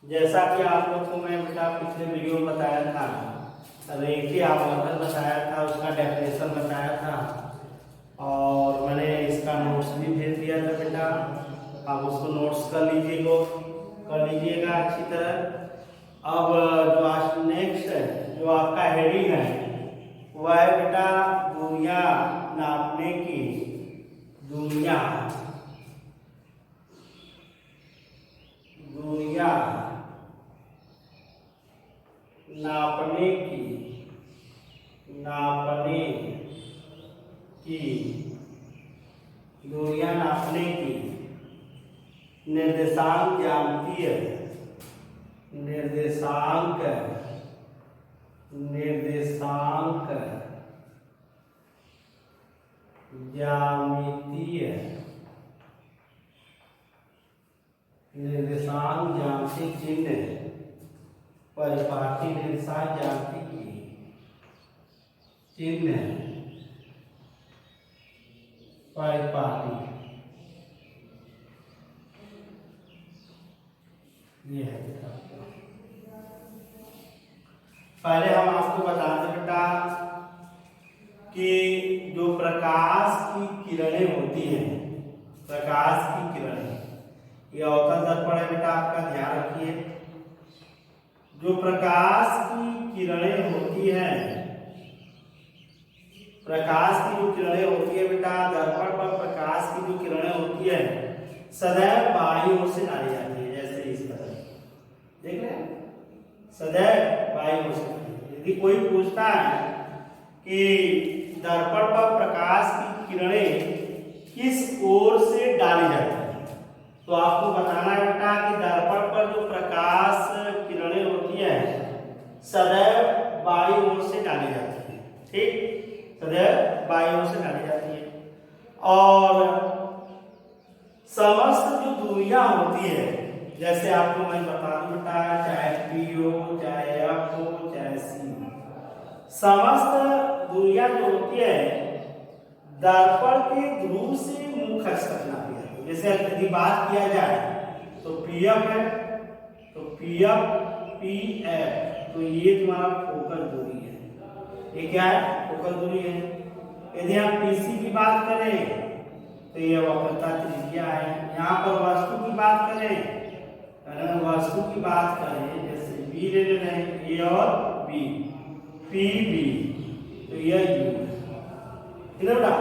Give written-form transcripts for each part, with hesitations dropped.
जैसा कि आप लोग को मैं बेटा पिछले वीडियो में बताया था, रेखीय आवर्धन बताया था, उसका डेफिनेशन बताया था और मैंने इसका नोट्स भी भेज दिया था बेटा। आप उसको नोट्स कर लीजिएगा अच्छी तरह। अब जो आज नेक्स्ट है, जो आपका हेडिंग है वह है बेटा दूरियां नापने की। दूरियां नापने की दूरियां नापने की निर्देशांक ज्यामितीय ज्यामितीय चिन्ह परिपाटी निर्देशांक ज्यामिति की चिन्ह परिपाटी ये है बेटा। पहले हम आपको बता दें बेटा कि जो प्रकाश की किरणें होती हैं, प्रकाश की किरणें, ये अवतल दर्पण है बेटा, आपका ध्यान रखिए। जो प्रकाश की किरणें होती हैं, प्रकाश की जो किरणें होती है बेटा, दर्पण पर प्रकाश की जो किरणें होती है सदैव बाईं ओर से डाली जाती है। जैसे इस तरह देख रहे हैं, सदैव बाईं ओर से। यदि कोई पूछता है कि दर्पण पर प्रकाश की किरणें किस ओर से डाली जाती है, तो आपको बताना है बेटा कि दर्पण पर जो प्रकाश किरणें होती है सदैव बाईं ओर से डाली जाती है। ठीक, सदैव बाईं ओर से डाली जाती है। और समस्त जो दूरियां होती है, जैसे आपको मैं बता दूं बेटा, चाहे पी हो, चाहे एफ हो, चाहे सी हो, समस्त दूरियां जो होती है दर्पण के ध्रुव से मुख अक्ष तक नापी जाती है। जैसे यदि बात किया जाए तो पीएफ है, तो पीएफ पीएफ, तो ये तुम्हारा फोकल दूरी है। ये क्या है? फोकल दूरी है। यदि हम पीसी की बात करें तो ये वक्रता त्रिज्या है। यहाँ पर वस्तु की बात करें, अगर वस्तु की बात करें जैसे बी ले रहे हैं, ए और बी, पी बी, तो यह यू है बेटा।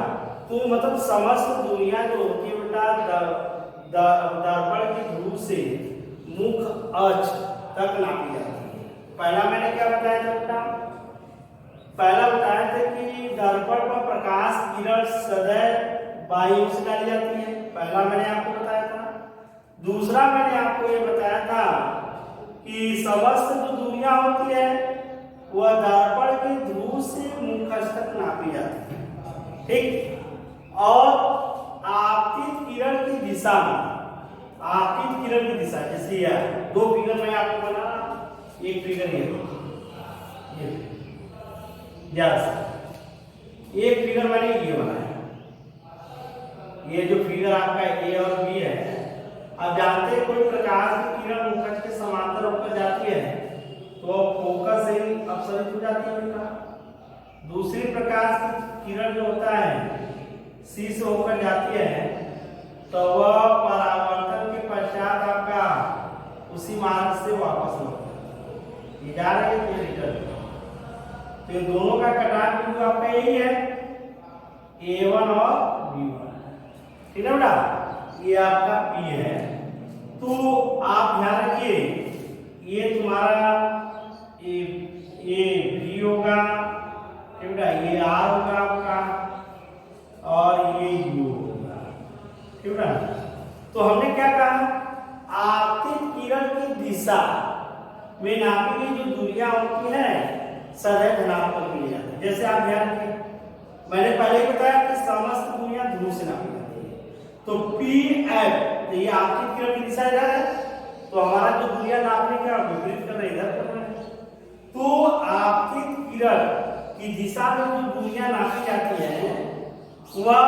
तो मतलब समस्त दूरियां जो होती है बेटा दर्पण के ध्रुव से मुख अक्ष तक नापी जाती है। पहला मैंने क्या बताया था बेटा? पहला बताया था कि दर्पण पर प्रकाश किरण सदैव बाईं ओर से डाली जाती है। पहला मैंने आपको बताया था। दूसरा मैंने आपको ये बताया था कि समस्त जो दूरियां होती है वह दर्पण के ध्रुव से मुख अक्ष तक नापी जाती है। ठीक, और आपतित किरण की दिशा में, आपतित किरण की दिशा जैसे यह दो फिगर मैं आपको बना, एक फिगर ये एक फिगर मैंने ये बनाया। ये जो फिगर आपका ए और बी है, अब जानते हैं कोई प्रकाश की किरण मुख अक्ष के समांतर होकर जाती है तो फोकस से अपसरित हो जाती है बेटा। दूसरी प्रकाश की किरण जो होता है सी से होकर जाती है तो वह परावर्तन के पश्चात आपका उसी मार्ग से वापस लौटता है। ये जा रहे हैं तो रिटर्न, तो दोनों का कटान बिंदु आपका यही है, A1 और B1। ठीक है बेटा, ये आपका P है। तो आप ध्यान रखिए, ये तुम्हारा ये B होगा, ठीक बेटा, ये R होगा आपका, और ये U होगा। ठीक बेटा, तो हमने क्या कहा? आपतित किरण की दिशा में नापी गई जो दूरियां होती है सदैव धनात्मक मिल जाती है। जैसे आप ध्यान रखिए, मैंने पहले बताया कि समस्त दूरियां ध्रुव से नापी जाती है। तो पी एफ, तो ये आपतित किरण की दिशा इधर है, तो हमारा जो दूरियां नापने का विपरीत कर रहे इधर कर रहे हैं। तो आपतित किरण की दिशा में जो दूरियां नापी जाती है वह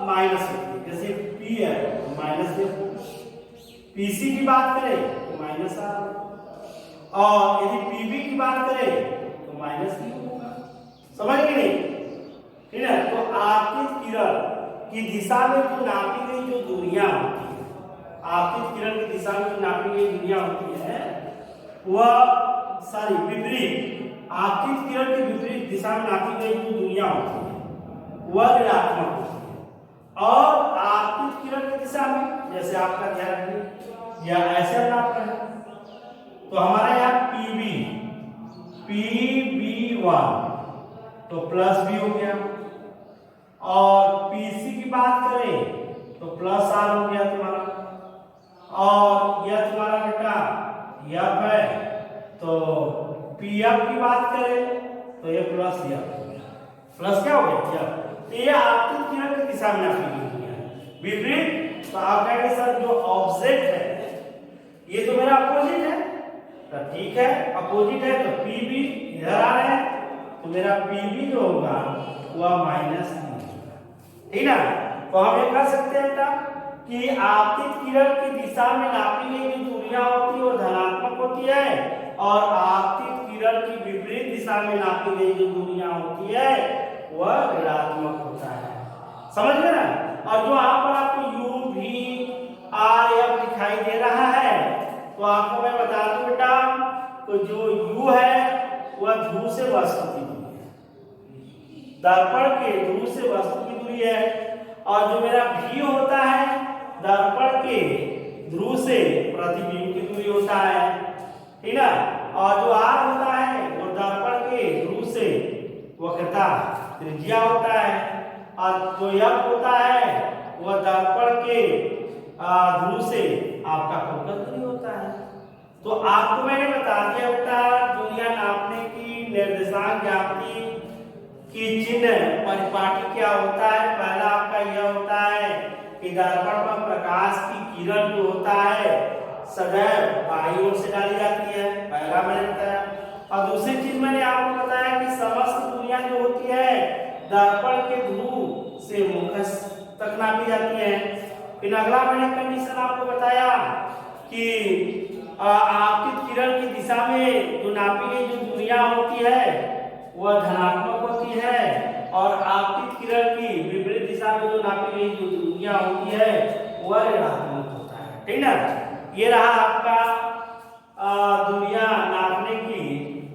माइनस होती है। जैसे पी एफ माइनस, पीसी की बात करें तो माइनस आर, और यदि पीबी की बात करें तो माइनस भी होगा। समझ गए नहीं? ठीक है। तो आपतित किरण की दिशा में जो नापी गई जो दूरियां होती है, आपतित किरण की दिशा में जो नापी गई दूरियां होती है वह विपरीत, आपतित किरण के विपरीत दिशा में नापी गई जो दूरियां होती है वह ऋणात्मक होती है। और आपतित किरण की दिशा में जैसे आपका ध्यान रखिए या ऐसे नाप रहे हैं तो हमारा यहाँ PB1 तो प्लस भी हो गया, और PC की बात करें तो प्लस R हो गया तुम्हारा, और यह तुम्हारा बेटा F है तो PF की बात करें तो ये प्लस F हो गया। प्लस क्या हो गया? तो ये आपतित किरण की दिशा में नापी गई है। विपरीत तो आप कहेंगे सर जो ऑब्जेक्ट है ये तो मेरा अपोजिट है, तो ठीक है अपोजिट है तो PB इधर आ रहे हैं तो मेरा PB जो होगा वह माइनस ठीक ना। तो हम ये कह सकते हैं बेटा कि आपतित किरण की दिशा में नापी गई जो दूरियां होती है वो धनात्मक होती है, और आपतित किरण की विपरीत दिशा में नापी गई जो दूरियां होती है वह ऋणात्मक होता है। समझ गए ना? और जो यहाँ पर आपको U V R F दिखाई दे रहा है तो आपको मैं बता दूं बेटा तो जो U है वह ध्रुव से वस्तु की दूरी है, दर्पण के ध्रुव से वस्तु की दूरी है, और जो मेरा V होता है दर्पण के ध्रुव से प्रतिबिंब की दूरी होता है, ठीक है। और जो R होता है वो दर्पण के ध्रुव से वक्रता त्रिज्या होता है, और जो F होता है वह दर्पण के ध्रुव से आपका फोकस दूरी होता है। तो आपको मैंने बता दिया बेटा दूरियां नापने की निर्देशांक ज्यामिति की चिन्ह परिपाटी क्या होता है। पहला आपका यह होता है कि दर्पण पर प्रकाश की किरण जो होता है सदैव बाईं ओर से डाली जाती है, पहला मैंने बताया। और दूसरी चीज मैंने आपको बताया कि समस्त दूरियां जो होती है दर्पण के ध्रुव से मुख तक नापी जाती है। फिर अगला मैंने कंडीशन आपको बताया कि आपतित किरण की दिशा में जो नापी गई जो दूरियां होती है वह धनात्मक होती है, और आपतित किरण की विपरीत दिशा में जो नापी गई जो दूरियां होती है वह ऋणात्मक होता है। ठीक ना? ये रहा आपका दूरियां नापने की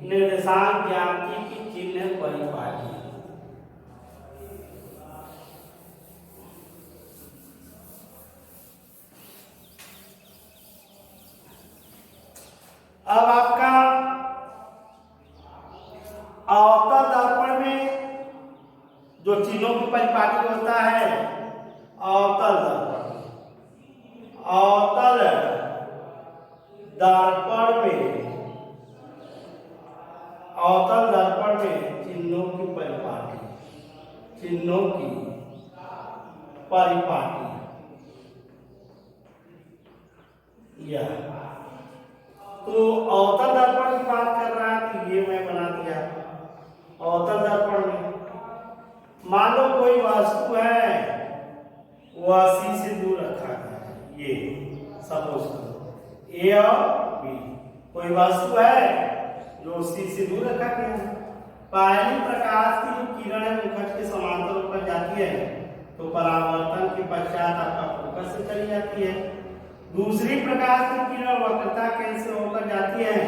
निर्देशांक ज्यामिति की चिन्ह परिपाटी। अब आपका अवतल दर्पण में जो चिन्हों की परिपाटी होता है अवतल दर्पण, अवतल दर्पण में, अवतल दर्पण में चिन्हों की परिपाटी, चिन्हों की परिपाटी यह तो अवतल दर्पण की बात कर रहा है तो ये मैं बना दिया। अवतल दर्पण में मान लो कोई वस्तु है वह C से दूर रखा गया है, ये सपोज करो A और B कोई वस्तु है जो C से दूर रखा गया है। पहली प्रकाश की जो किरण है मुखच के समांतर ऊपर जाती है तो परावर्तन के पश्चात आपका फोकस से चली जाती है। दूसरी प्रकाश की किरण वक्रता केंद्र से होकर जाती है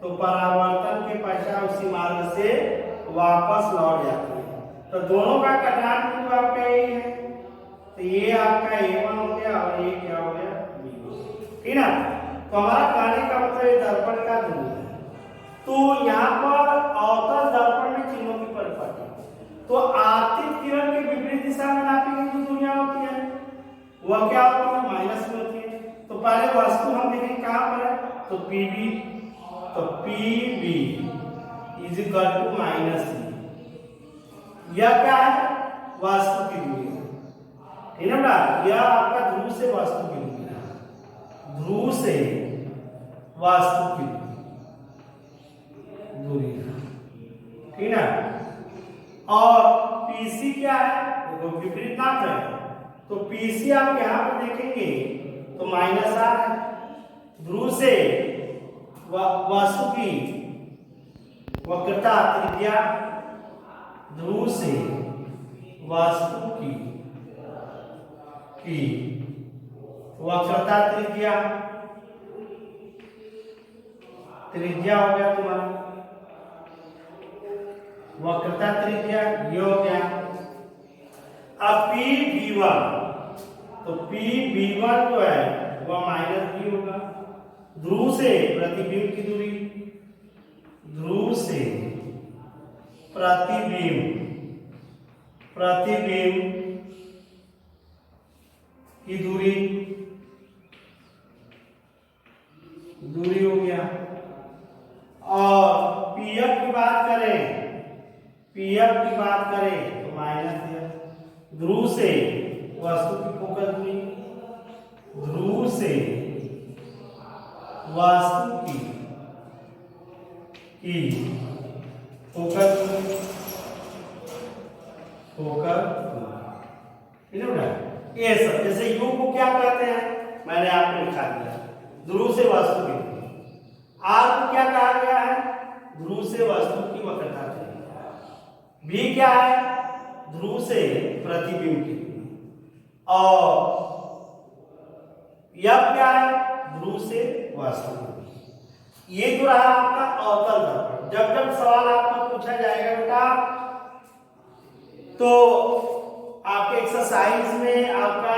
तो परावर्तन के पश्चात उसी मार्ग से वापस लौट जाती है। तो दोनों का कटान बिंदु आपका यही है, तो ये आपका A1 हो गया और ये क्या हो गया B1। ठीक ना? तो हमारा कहने का मतलब ये दर्पण का ध्रुव है। तो यहाँ पर अवतल दर्पण में चिन्हों की परिपाटी, तो आपतित किरण के विपरीत दिशा में नापी गई जो दूरियां होती है वह क्या होती है? माइनस में होती है। तो पहले वस्तु हम देखेंगे कहां पर है तो PB, तो PB is equal to minus C। यह क्या है? वस्तु की दूरी है, ठीक है ना? यह आपका ध्रुव से वस्तु की दूरी है, ध्रुव से वस्तु की दूरी है, ठीक है। और PC क्या है? देखो विपरीत नाप है तो PC आप यहां पर देखेंगे तो माइनस R है, ध्रुव से वस्तु की वक्रता त्रिज्या ध्रुव से वस्तु की वक्रता त्रिज्या हो गया तुम्हारा, वक्रता त्रिज्या ये हो गया। अब Pb1, तो Pb1 जो है वह माइनस b होगा। ध्रुव से प्रतिबिंब की दूरी, ध्रुव से प्रतिबिंब की दूरी हो गया। और पीएफ की बात करें तो माइनस है। ध्रुव से वस्तु की फोकस दूरी, ध्रुव से वस्तु की फोकस दूरी, ये सब जैसे यू को क्या कहते हैं मैंने आपको लिखा दिया, ध्रुव से वस्तु की दूरी। आर को क्या कहा गया है, ध्रुव से वस्तु की वक्रता त्रिज्या। बी क्या है, ध्रुव से प्रतिबिंब की दूरी। और यह क्या है, ध्रुव से वस्तु की दूरी। ये जो रहा आपका अवतल दर्पण। जब सवाल आपका पूछा जाएगा बेटा तो आपके एक्सरसाइज में आपका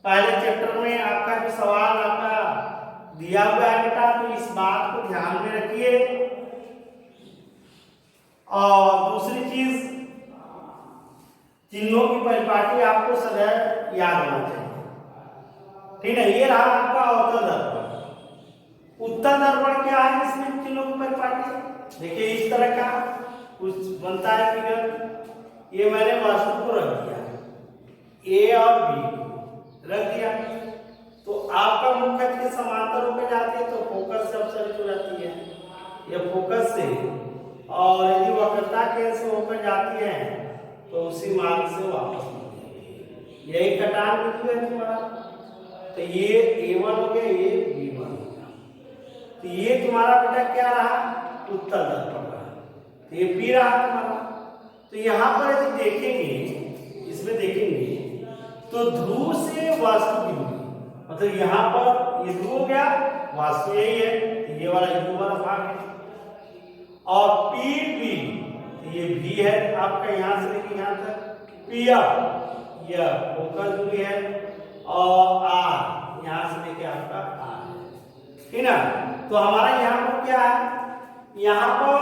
पहले चैप्टर में आपका जो सवाल आपका दिया हुआ है बेटा, तो इस बात को ध्यान में रखिए। और दूसरी चीज, चिन्हों की परिपाटी आपको सदैव याद होना चाहिए, ठीक है। ये रहा आपका अवतल दर्पण। उत्तल दर्पण क्या है, इसमें चिन्हों की परिपाटी देखिए इस तरह का कुछ बनता है फिगर। ये मैंने वस्तु को रख दिया, ए और बी रख दिया, तो आपका मुख्य के समांतर होकर जाती है तो फोकस से अपसरित हो जाती है, ये फोकस से। और यदि वक्रता के से होकर जाती है तो उसी मार्ग से वापस मिलती है। यही कटान बिंदु है तुम्हारा। तो ये A1 हो गया, ये B1 हो गया। तो ये तुम्हारा बेटा क्या रहा, उत्तल दर्पण रहा। तो ये B रहा तुम्हारा। तो यहाँ पर यदि देखेंगे, इसमें देखेंगे तो ध्रुव से वस्तु की दूरी, मतलब यहाँ पर ये ध्रुव हो गया, वास्तु यही है, ये वाला ध्रुव वाला भाग है। और PB, ये भी है आपका, यहाँ से लेके यहाँ तक। PF यह फोकस दूरी है, और R यहाँ से लेके आपका R है, ठीक ना। तो हमारा यहाँ पर क्या है, यहाँ पर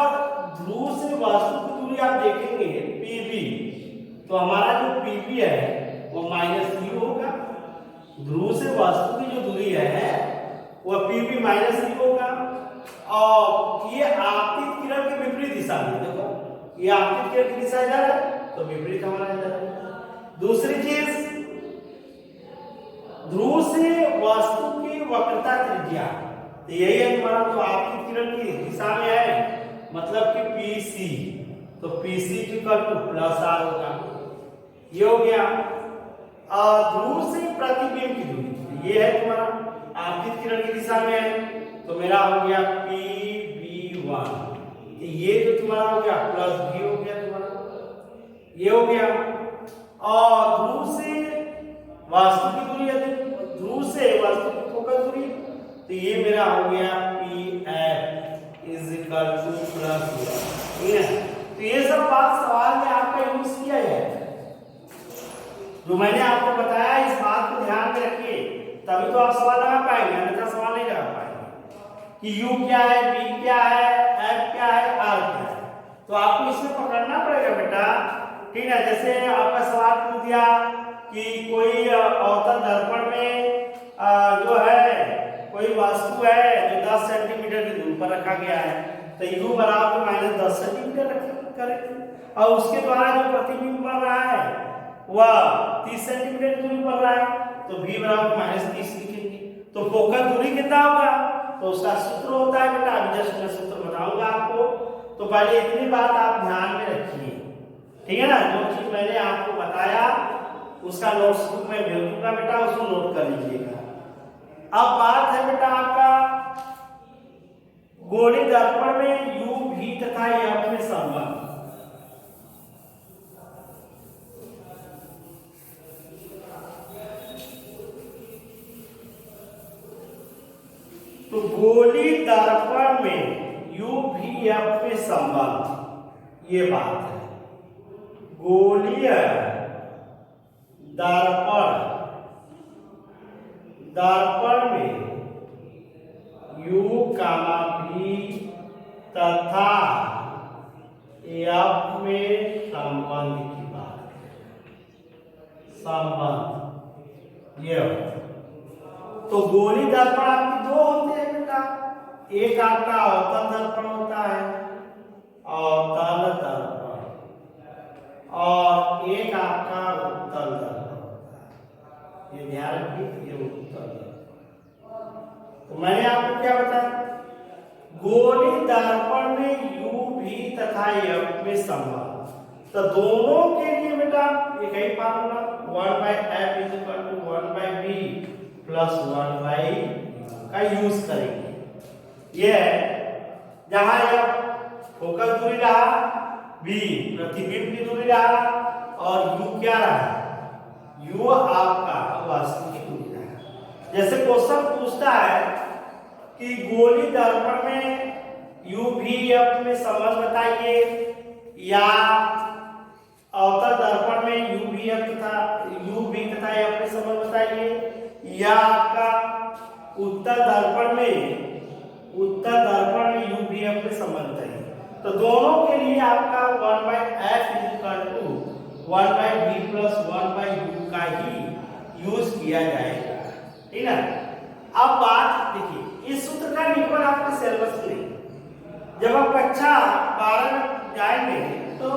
ध्रुव से वस्तु की दूरी आप देखेंगे PB, तो हमारा जो PB है वो -3 होगा। ध्रुव से वस्तु की जो दूरी है वह PB -3 होगा। और ये आपतित किरण की विपरीत दिशा में, देखो ये आपतित किरण की दिशा इधर है तो विपरीत हमारा इधर है। दूसरी चीज, ध्रुव से वस्तु की वक्रता त्रिज्या, तो यही है तुम्हारा, तो आपतित किरण की दिशा में है, मतलब कि PC, तो PC +R होगा, ये हो गया। ध्रुव से प्रतिबिंब की दूरी, ये है तुम्हारा आपतित किरण की दिशा में है, तो मेरा हो गया PB1। ये जो तुम्हारा हो गया +B हो गया तुम्हारा, ये हो गया। और ध्रुव से वस्तु की दूरी, यदि ध्रुव से वस्तु की फोकस दूरी, तो ये मेरा हो गया PF +, ठीक है। तो ये सब बात सवाल में आपका यूज किया है, जो मैंने आपको बताया, इस बात को ध्यान में रखिए, तभी तो आप सवाल लगा पाएंगे, अन्यथा सवाल नहीं लगा पाएंगे कि U क्या है, B क्या है, F क्या है, R क्या है। तो आपको इसमें पकड़ना पड़ेगा बेटा, ठीक है। जैसे आपका सवाल पूछ दिया कि कोई अवतल दर्पण में जो है कोई वस्तु है जो 10 सेंटीमीटर की दूरी पर रखा गया है, तो U बराबर -10 सेंटीमीटर करें, और उसके द्वारा जो प्रतिबिंब बन रहा है वह 30 सेंटीमीटर की दूरी पर रहा है, तो V बराबर -30 लिखेंगे। तो फोकस दूरी कितना होगा, तो उसका सूत्र होता है बेटा, अभी जस्ट मैं सूत्र बताऊंगा आपको। तो पहले इतनी बात आप ध्यान में रखिए, ठीक है ना। जो चीज मैंने आपको बताया उसका नोट्स बुक में भेज दूंगा बेटा, उसको नोट कर लीजिएगा। अब बात है बेटा आपका गोलीय दर्पण में u v तथा f में संबंध। तो गोलीय दर्पण में u v f में संबंध, ये बात है। गोलीय दर्पण में u, v तथा f में संबंध की बात है। संबंध ये हो। तो गोलीय दर्पण आपके दो होते हैं बेटा, एक आपका अवतल दर्पण होता है, अवतल दर्पण, और एक आपका उत्तल दर्पण होता है। ये ध्यान रखिए, ये उत्तल दर्पण। तो मैंने आपको क्या बताया, गोलीय दर्पण में u, v तथा f में संबंध। तो दोनों के लिए बेटा एक ही फार्मूला 1/f = 1/v + 1/v का यूज करेंगे। ये जहां f फोकस दूरी रहा, v प्रतिबिंब की दूरी रहा, और u क्या रहा, u आपका वास्तविक दूरी रहा। जैसे क्वेश्चन पूछता है कि गोलीय दर्पण में u, v, f में संबंध बताइए, या अवतल दर्पण में u, v तथा f में संबंध बताइए, या आपका उत्तल दर्पण में u, v, f में संबंध बताइए। तो दोनों के लिए आपका 1/f = 1/v + 1/u का ही यूज किया जाएगा, ठीक है। अब बात देखिए, इस सूत्र का निरूपण आपके सिलेबस में, जब आप कक्षा 12 में जाएंगे तो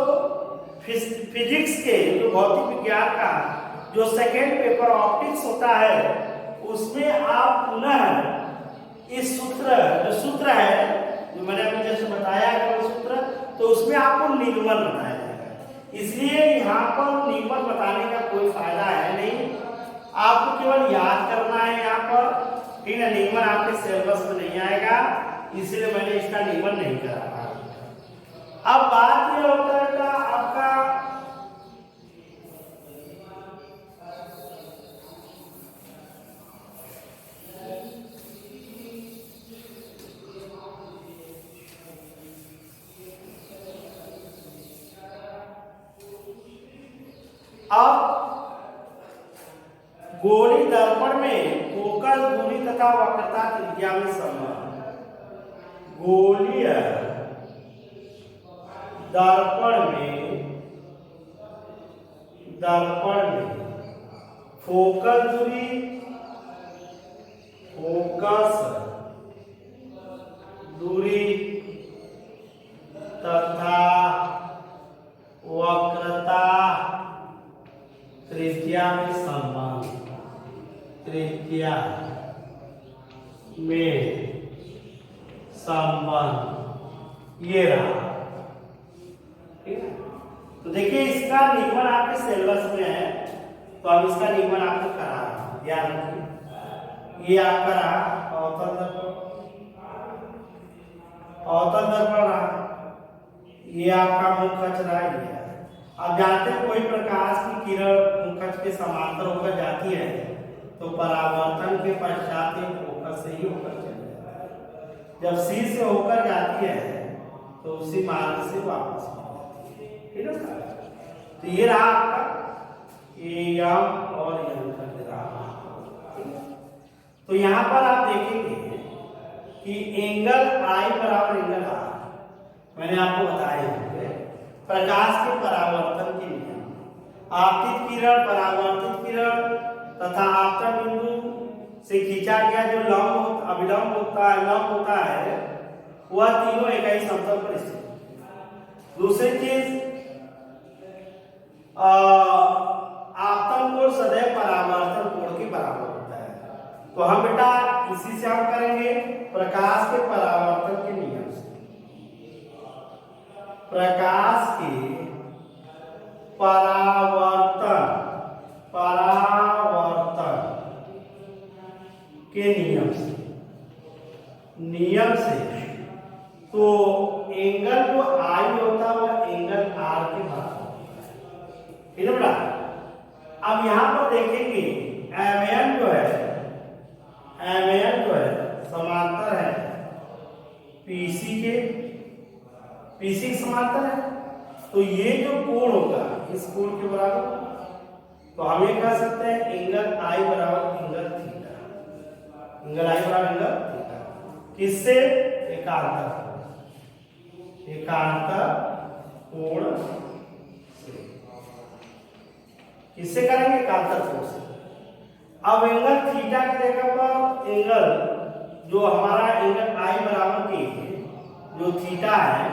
फिजिक्स के जो भौतिक विज्ञान का जो सेकेंड पेपर ऑप्टिक्स होता है, उसमें आप पुनः इस सूत्र है जो मैंने अभी जैसे बताया केवल सूत्र, तो उसमें आपको निगमन बताया जाएगा। इसलिए यहाँ पर निगमन बताने का कोई फायदा है नहीं, आपको केवल याद करना है यहाँ पर, ठीक है। निगमन आपके सिलेबस में नहीं आएगा, इसलिए मैंने इसका निगमन नहीं करा। अब बात यह होता है कि आपका अब गोलीय दर्पण में फोकस दूरी तथा वक्रता त्रिज्या में संबंध। गोलीय दर्पण में फोकस दूरी तथा वक्रता त्रिज्या में संबंध, त्रिज्या में संबंध ये रहा, ठीक है। तो देखिए इसका निगमन आपके सिलेबस में है, तो अब इसका निगमन आपको करा रहा हूं, ध्यान रखिए। ये आपका रहा अवतल दर्पण रहा, ये आपका मुखच रहा, ये। अब जानते हैं कोई प्रकाश की किरण मुखच के समांतर होकर जाती है तो परावर्तन के पश्चात फोकस से ही होकर चली जाती है। जब C से होकर जाती है तो उसी मार्ग से वापस आती है, ठीक है। तो ये रहा आपका AM और M का ग्राफ। तो यहाँ पर आप देखेंगे कि एंगल I बराबर एंगल R, मैंने आपको बताया है प्रकाश के परावर्तन के नियम, आपतित किरण, परावर्तित किरण तथा आपतन बिंदु से खींचा गया जो लंब अभिलंब होता है वह तीनों एक ही समतल पर स्थित। दूसरी चीज, आपतन कोण सदैव परावर्तन कोण के बराबर होता है। तो हम बेटा इसी से हम करेंगे प्रकाश के परावर्तन के नियम से। प्रकाश के परावर्तन के नियम से तो एंगल जो आई होता है वो एंगल आर के बराबर होता है, ठीक है बेटा। अब यहां पर देखेंगे एमएन जो है समांतर है पीसी के समांतर है, तो ये जो कोण होगा इस कोण के बराबर, तो हम ये कह सकते हैं एंगल आई बराबर एंगल थीटा, एंगल आई बराबर एंगल थीटा, किससे? एकांतर कोण से। किससे करेंगे? एकांतर कोण से। अब एंगल थीटा की जगह पर एंगल जो हमारा एंगल आई बराबर के जो थीटा है,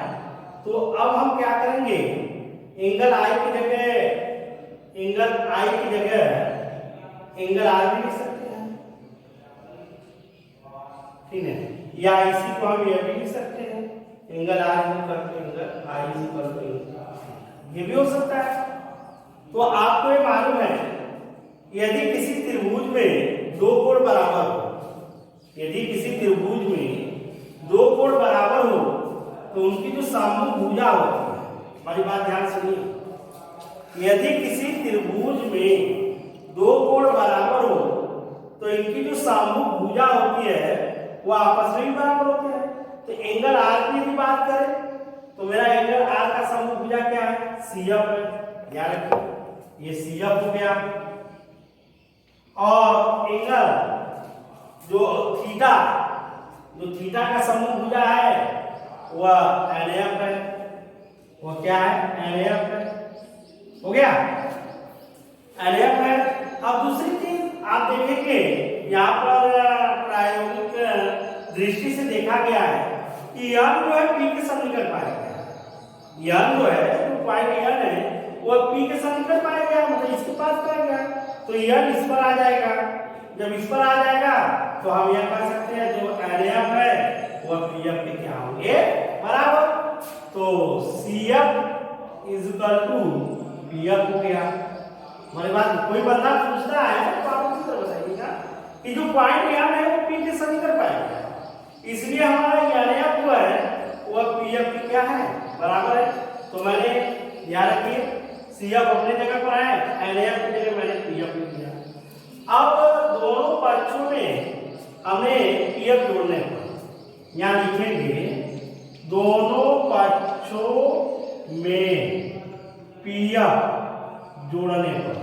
तो अब हम क्या करेंगे? एंगल आई की जगह एंगल आर भी लिख सकते हैं, ठीक है, या इसी को हम ये भी लिख सकते हैं एंगल आर एंगल आई, ये भी हो सकता है। तो आपको ये मालूम है यदि किसी त्रिभुज में दो कोण बराबर हो, तो उनकी जो सामूहिक भुजा होती है, हमारी बात ध्यान सुनिए, यदि किसी त्रिभुज में दो कोण बराबर हो तो इनकी जो सामूहिक भुजा होती है वो आपस में भी बराबर होते हैं। तो एंगल आर की यदि बात करें तो मेरा एंगल आर का सामूहिक भुजा क्या है? CF है, याद रखिए ये CF हो गया, और एंगल जो थीटा का सामूहिक भुजा है वह NF है, वो क्या है? NF है, हो गया NF है। अब दूसरी चीज आप देखेंगे यहाँ पर प्रायोगिक दृष्टि से देखा गया है कि यन जो है पी के समीकरण पाया गया, यन जो है जो पॉइंट यन है वो पी के समीकरण पाया गया, मतलब इसके पास पाया गया, तो यन इस पर आ जाएगा। जब इस पर आ जाएगा तो हम यह कह सकते हैं जो NF है वह PF के क्या होंगे? बराबर। तो CF is equal to PF हो गया। हमारी बात कोई बंदा पूछता है तो आप उसी तरह बताइएगा कि जो पॉइंट यन है वो पी के समीकरण पाएगा, इसलिए हमारा NF जो है वह PF की क्या है? बराबर है। तो मैंने याद रखिए CF अपने जगह पर है, NF की जगह मैंने PF लिख दिया। अब दोनों पक्षों में हमें PF जोड़ने पर यहाँ लिखेंगे दोनों पक्षों में PF जोड़ने पर।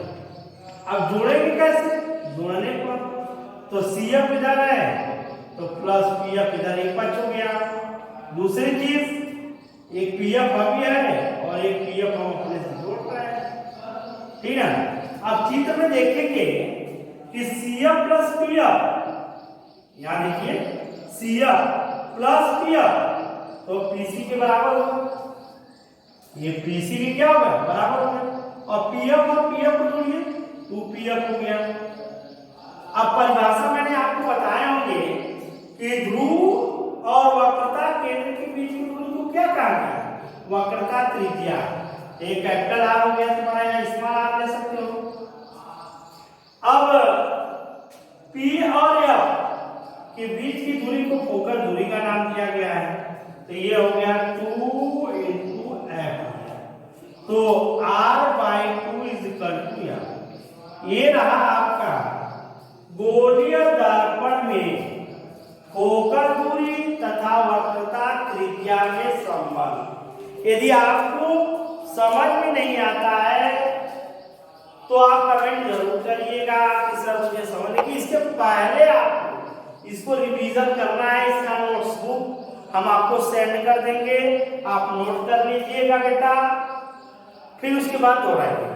अब जोड़ेंगे कैसे? जोड़ने पर तो CF इधर है तो प्लस PF इधर एक पक्ष हो गया। दूसरी चीज एक PF अभी है और एक PF हम अपने से जोड़ रहे हैं, ठीक है। अब चित्र में देखेंगे कि CF प्लस PF, यहाँ देखिए CF प्लस PF तो PC के बराबर होगा, ये PC भी क्या होगा? बराबर होगा, और PF और PF को जोड़िए 2PF हो गया। अब परिभाषा मैंने आपको बताए होंगे कि ध्रुव और वक्रता केंद्र के बीच की दूरी को क्या कहा गया? वक्रता त्रिज्या। एक कैपिटल आर हो गया तुम्हारा, यहाँ स्मॉल आर ले सकते हो। अब P और F के बीच की दूरी को फोकल दूरी का नाम दिया गया है, तो ये हो गया 2 into F। तो R/2 is equal to F। ये रहा आपका गोलीय दर्पण में फोकल दूरी तथा वक्रता त्रिज्या के संबंध। यदि आपको समझ में नहीं आता है तो आप कमेंट जरूर करिएगा कि सर मुझे समझ नहीं। इसके पहले आपको इसको रिवीजन करना है, इसका नोट्स बुक हम आपको सेंड कर देंगे, आप नोट कर लीजिएगा बेटा, फिर उसके बाद दोहराइए।